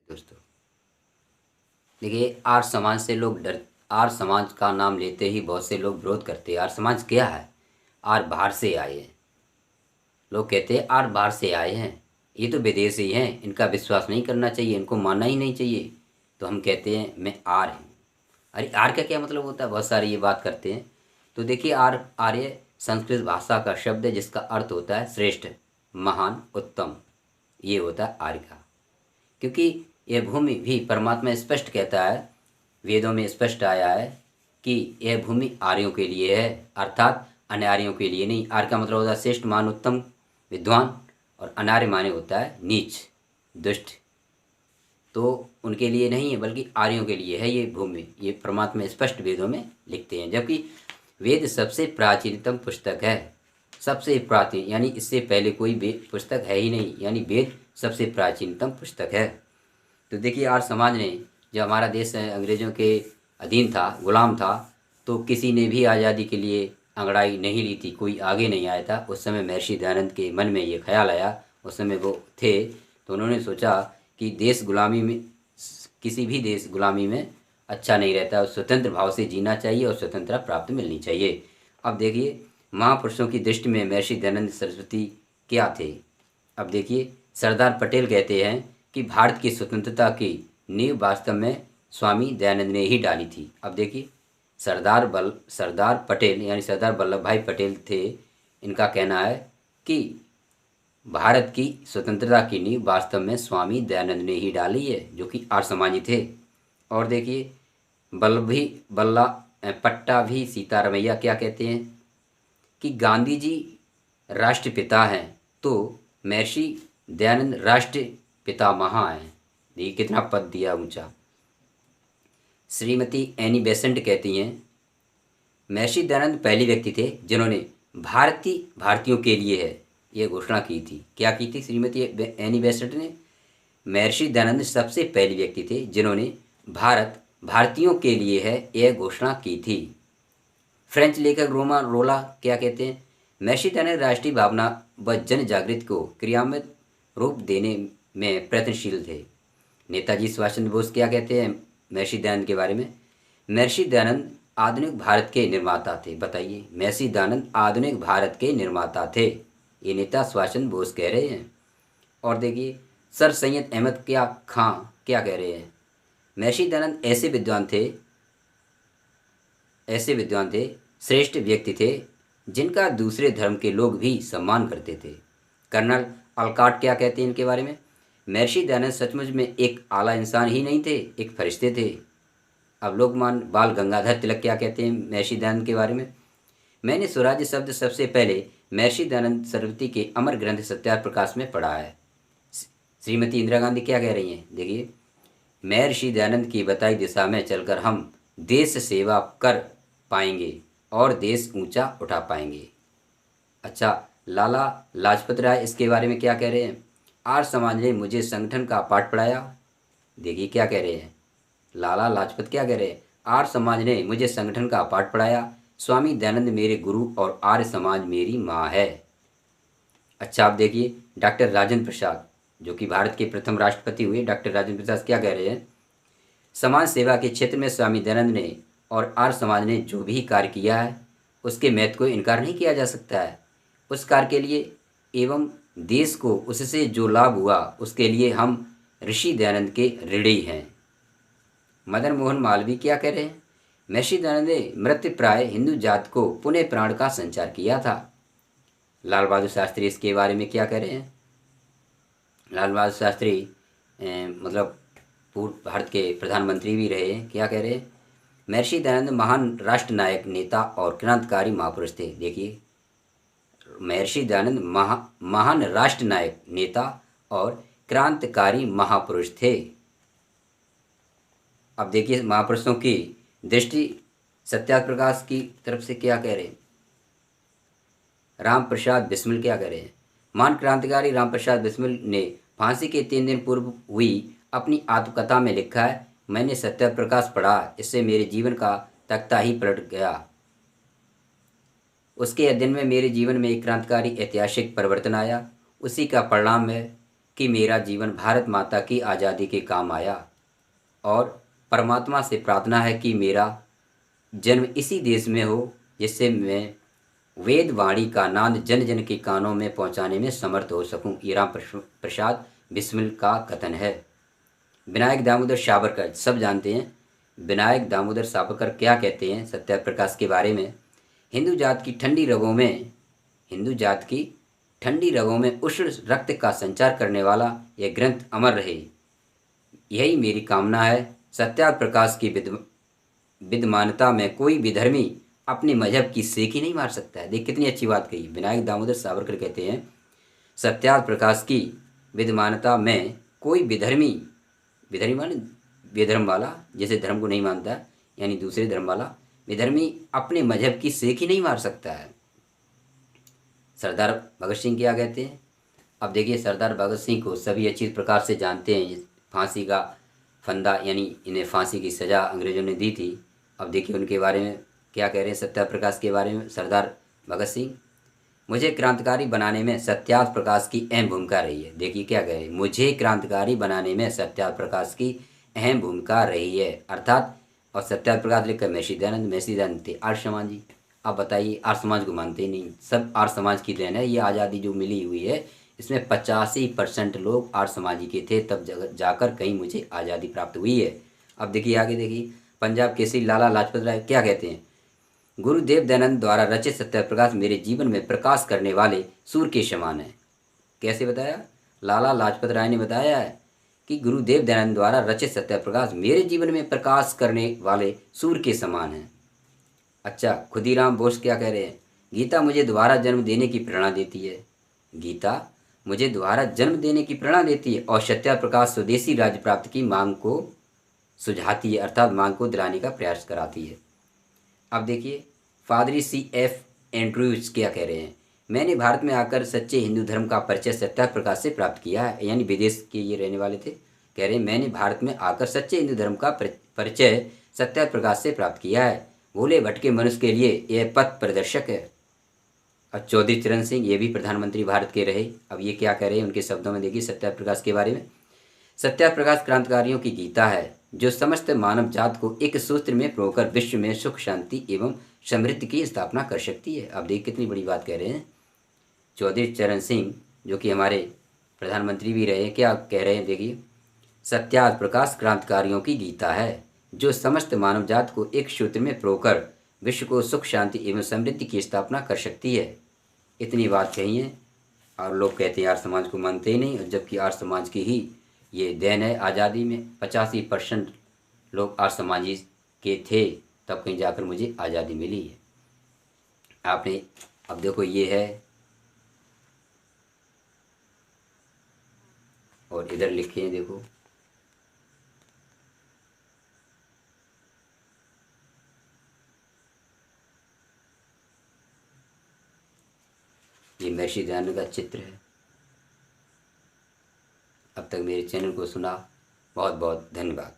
दोस्तों, देखिए, आर्य समाज से लोग डर आर्य समाज का नाम लेते ही बहुत से लोग विरोध करते हैं। आर्य समाज क्या है? आर्य बाहर से आए हैं। लोग कहते हैं आर्य बाहर से आए हैं, ये तो विदेशी हैं, इनका विश्वास नहीं करना चाहिए, इनको मानना ही नहीं चाहिए। तो हम कहते हैं मैं आर्य हूँ। अरे आर्य का क्या मतलब होता है? बहुत सारी ये बात करते हैं। तो देखिए, आर्य आर्य संस्कृत भाषा का शब्द है जिसका अर्थ होता है श्रेष्ठ, महान, उत्तम। ये होता है आर्य का। क्योंकि यह भूमि भी परमात्मा स्पष्ट कहता है, वेदों में स्पष्ट आया है कि यह भूमि आर्यों के लिए है, अर्थात अनार्यों के लिए नहीं। आर्य का मतलब होता है श्रेष्ठ, मान, उत्तम, विद्वान। और अनार्य माने होता है नीच, दुष्ट। तो उनके लिए नहीं है, बल्कि आर्यों के लिए है ये भूमि। ये परमात्मा स्पष्ट वेदों में लिखते हैं। जबकि वेद सबसे प्राचीनतम पुस्तक है, सबसे प्राचीन, यानी इससे पहले कोई वेद पुस्तक है ही नहीं, यानी वेद सबसे प्राचीनतम पुस्तक है। तो देखिए, आर्य समाज ने, जब हमारा देश अंग्रेज़ों के अधीन था, गुलाम था, तो किसी ने भी आज़ादी के लिए अंगड़ाई नहीं ली थी, कोई आगे नहीं आया था। उस समय महर्षि दयानंद के मन में ये ख्याल आया, उस समय वो थे, तो उन्होंने सोचा कि देश गुलामी में, किसी भी देश गुलामी में अच्छा नहीं रहता, और स्वतंत्र भाव से जीना चाहिए और स्वतंत्रता प्राप्त मिलनी चाहिए। अब देखिए, महापुरुषों की दृष्टि में महर्षि दयानंद सरस्वती क्या थे? अब देखिए, सरदार पटेल कहते हैं कि भारत की स्वतंत्रता की नींव वास्तव में स्वामी दयानंद ने ही डाली थी। अब देखिए, सरदार पटेल यानी सरदार वल्लभ भाई पटेल थे, इनका कहना है कि भारत की स्वतंत्रता की नींव वास्तव में स्वामी दयानंद ने ही डाली है, जो कि आर्य समाजी थे। और देखिए, बल्लभी बल्ला पट्टा भी सीतारमैया क्या कहते हैं कि गांधी जी राष्ट्रपिता हैं, तो महर्षि दयानंद राष्ट्र पितामह हैं। देखिए कितना पद दिया ऊंचा। श्रीमती एनी बेसेंट कहती हैं, महर्षि दयानंद पहले व्यक्ति थे जिन्होंने भारतीयों के लिए है ये घोषणा की थी। क्या की थी श्रीमती एनी बेसेंट ने? महर्षि दयानंद सबसे पहले व्यक्ति थे जिन्होंने भारतीयों के लिए है यह घोषणा की थी। फ्रेंच लेखक रोमा रोला क्या कहते हैं? महर्षि दयानंद राष्ट्रीय भावना व जन जागृति को क्रियान्वित रूप देने में प्रयत्नशील थे। नेताजी सुभाष चंद्र बोस क्या कहते हैं महर्षि दयानंद के बारे में? महर्षि दयानंद आधुनिक भारत के निर्माता थे। बताइए, महर्षि दयानंद आधुनिक भारत के निर्माता थे, ये नेता सुभाष चंद्र बोस कह रहे हैं। और देखिए, सर सैयद अहमद खां क्या कह रहे हैं? महर्षि दयानंद ऐसे विद्वान थे, श्रेष्ठ व्यक्ति थे, जिनका दूसरे धर्म के लोग भी सम्मान करते थे। कर्नल अलकाट क्या कहते हैं इनके बारे में? महर्षि दयानंद सचमुच में एक आला इंसान ही नहीं थे, एक फरिश्ते थे। अब लोकमान बाल गंगाधर तिलक क्या कहते हैं महर्षि दयानंद के बारे में? मैंने स्वराज्य शब्द सबसे पहले महर्षि दयानंद सरस्वती के अमर ग्रंथ सत्यार्थ प्रकाश में पढ़ा है। श्रीमती इंदिरा गांधी क्या कह रही हैं? देखिए, महर्षि दयानंद की बताई दिशा में चलकर हम देश सेवा कर पाएंगे और देश ऊंचा उठा पाएंगे। अच्छा, लाला लाजपत राय इसके बारे में क्या कह रहे हैं? आर्य समाज ने मुझे संगठन का पाठ पढ़ाया। देखिए क्या कह रहे हैं लाला लाजपत, क्या कह रहे हैं? आर्य समाज ने मुझे संगठन का पाठ पढ़ाया, स्वामी दयानंद मेरे गुरु और आर्य समाज मेरी माँ है। अच्छा, आप देखिए, डॉक्टर राजेंद्र प्रसाद, जो कि भारत के प्रथम राष्ट्रपति हुए, डॉक्टर राजेंद्र प्रसाद क्या कह रहे हैं? समाज सेवा के क्षेत्र में स्वामी दयानंद ने और आर्य समाज ने जो भी कार्य किया है उसके महत्व को इनकार नहीं किया जा सकता है। उस कार्य के लिए एवं देश को उससे जो लाभ हुआ उसके लिए हम ऋषि दयानंद के ऋणी हैं। मदन मोहन मालवीय क्या कह रहे हैं? महर्षि दयानंद ने मृत्यु प्राय हिंदू जाति को पुनः प्राण का संचार किया था। लाल बहादुर शास्त्री इसके बारे में क्या कह रहे हैं? लाल बहादुर शास्त्री मतलब पूर्व भारत के प्रधानमंत्री भी रहे हैं, क्या कह रहे हैं? महर्षि दयानंद महान राष्ट्र नायक, नेता और क्रांतिकारी महापुरुष थे। देखिए, महर्षि दयानंद महान राष्ट्र नायक, नेता और क्रांतिकारी महापुरुष थे। अब देखिए, महापुरुषों की दृष्टि सत्याग्रह प्रकाश की तरफ से क्या कह रहे हैं? राम प्रसाद बिस्मिल क्या कह रहे हैं? महान क्रांतिकारी राम प्रसाद बिस्मिल ने फांसी के 3 दिन पूर्व हुई अपनी आत्मकथा में लिखा है, मैंने सत्याग्रह प्रकाश पढ़ा, इससे मेरे जीवन का तख्ता ही पलट गया। उसके अध्ययन में मेरे जीवन में एक क्रांतिकारी ऐतिहासिक परिवर्तन आया, उसी का परिणाम है कि मेरा जीवन भारत माता की आज़ादी के काम आया और परमात्मा से प्रार्थना है कि मेरा जन्म इसी देश में हो जिससे मैं वेद वाणी का नाद जन जन के कानों में पहुंचाने में समर्थ हो सकूं। ये राम प्रसाद बिस्मिल का कथन है। विनायक दामोदर सावरकर सब जानते हैं। विनायक दामोदर सावरकर क्या कहते हैं सत्याप्रकाश के बारे में? हिंदू जात की ठंडी रगों में उष्ण रक्त का संचार करने वाला यह ग्रंथ अमर रहे, यही मेरी कामना है। सत्याप्रकाश की विद्यमानता में कोई विधर्मी अपने मजहब की सेखी नहीं मार सकता है। देख कितनी अच्छी बात कही। विनायक दामोदर सावरकर कहते हैं सत्याप्रकाश की विद्यमानता में कोई विधर्मी माने विधर्म वाला, जैसे धर्म को नहीं मानता यानी दूसरे धर्म वाला विधर्मी अपने मजहब की सेखी नहीं मार सकता है। सरदार भगत सिंह क्या कहते हैं? अब देखिए, सरदार भगत सिंह को सभी अच्छी प्रकार से जानते हैं। फांसी का फंदा यानी इन्हें फांसी की सज़ा अंग्रेज़ों ने दी थी। अब देखिए उनके बारे में क्या कह रहे हैं सत्याप्रकाश के बारे में सरदार भगत सिंह। मुझे क्रांतिकारी बनाने में सत्याप्रकाश की अहम भूमिका रही है। देखिए क्या कह रहे हैं, मुझे क्रांतिकारी बनाने में सत्याप्रकाश की अहम भूमिका रही है। अर्थात और सत्याप्रकाश लिखकर महर्षि दयानंद थे आर्य समाज जी। आप बताइए, आर्य समाज को मानते ही नहीं, सब आर्य समाज की देन है। ये आज़ादी जो मिली हुई है इसमें 85% लोग आर्य समाजी के थे, तब जाकर कहीं मुझे आज़ादी प्राप्त हुई है। अब देखिए आगे देखिए, पंजाब केसरी लाला लाजपत राय क्या कहते हैं? गुरुदेव दयानंद द्वारा रचित सत्याप्रकाश मेरे जीवन में प्रकाश करने वाले सूर्य के समान है। कैसे बताया? लाला लाजपत राय ने बताया है कि गुरुदेव दयानंद द्वारा रचित सत्याप्रकाश मेरे जीवन में प्रकाश करने वाले सूर्य के समान है। अच्छा, खुदीराम बोस क्या कह रहे हैं? गीता मुझे दोबारा जन्म देने की प्रेरणा देती है। गीता मुझे दोबारा जन्म देने की प्रेरणा देती है और सत्याप्रकाश स्वदेशी राज्य प्राप्ति की मांग को सुझाती है, अर्थात मांग को दिलाने का प्रयास कराती है। अब देखिए, फादरी C.F. एंड्रयूज क्या कह रहे हैं? मैंने भारत में आकर सच्चे हिंदू धर्म का परिचय सत्याप्रकाश से प्राप्त किया है। यानी विदेश के ये रहने वाले थे। कह रहे हैं मैंने भारत में आकर सच्चे हिंदू धर्म का परिचय सत्याप्रकाश से प्राप्त किया है। भोले भटके मनुष्य के लिए यह पथ प्रदर्शक है। और चौधरी चरण सिंह, ये भी प्रधानमंत्री भारत के रहे। अब ये क्या कह रहे हैं उनके शब्दों में देखिए सत्याप्रकाश के बारे में। सत्याप्रकाश क्रांतिकारियों की गीता है जो समस्त मानव जात को एक सूत्र में पिरोकर विश्व में सुख शांति एवं समृद्धि की स्थापना कर सकती है। अब देखिए कितनी बड़ी बात कह रहे हैं चौधरी चरण सिंह, जो कि हमारे प्रधानमंत्री भी रहे। क्या कह रहे हैं देखिए, सत्याप्रकाश क्रांतिकारियों की गीता है जो समस्त मानव जात को एक सूत्र में पिरोकर विश्व को सुख शांति एवं समृद्धि की स्थापना कर सकती है। इतनी बात कही है और लोग कहते हैं आर्य समाज को मानते ही नहीं, जबकि आर्य समाज की ही ये देन है। आज़ादी में 85% लोग आर्य समाजी के थे, तब कहीं जाकर मुझे आज़ादी मिली है। आपने अब देखो ये है और इधर लिखे हैं देखो, ये महर्षि दयानंद का चित्र है। अब तक मेरे चैनल को सुना, बहुत बहुत धन्यवाद।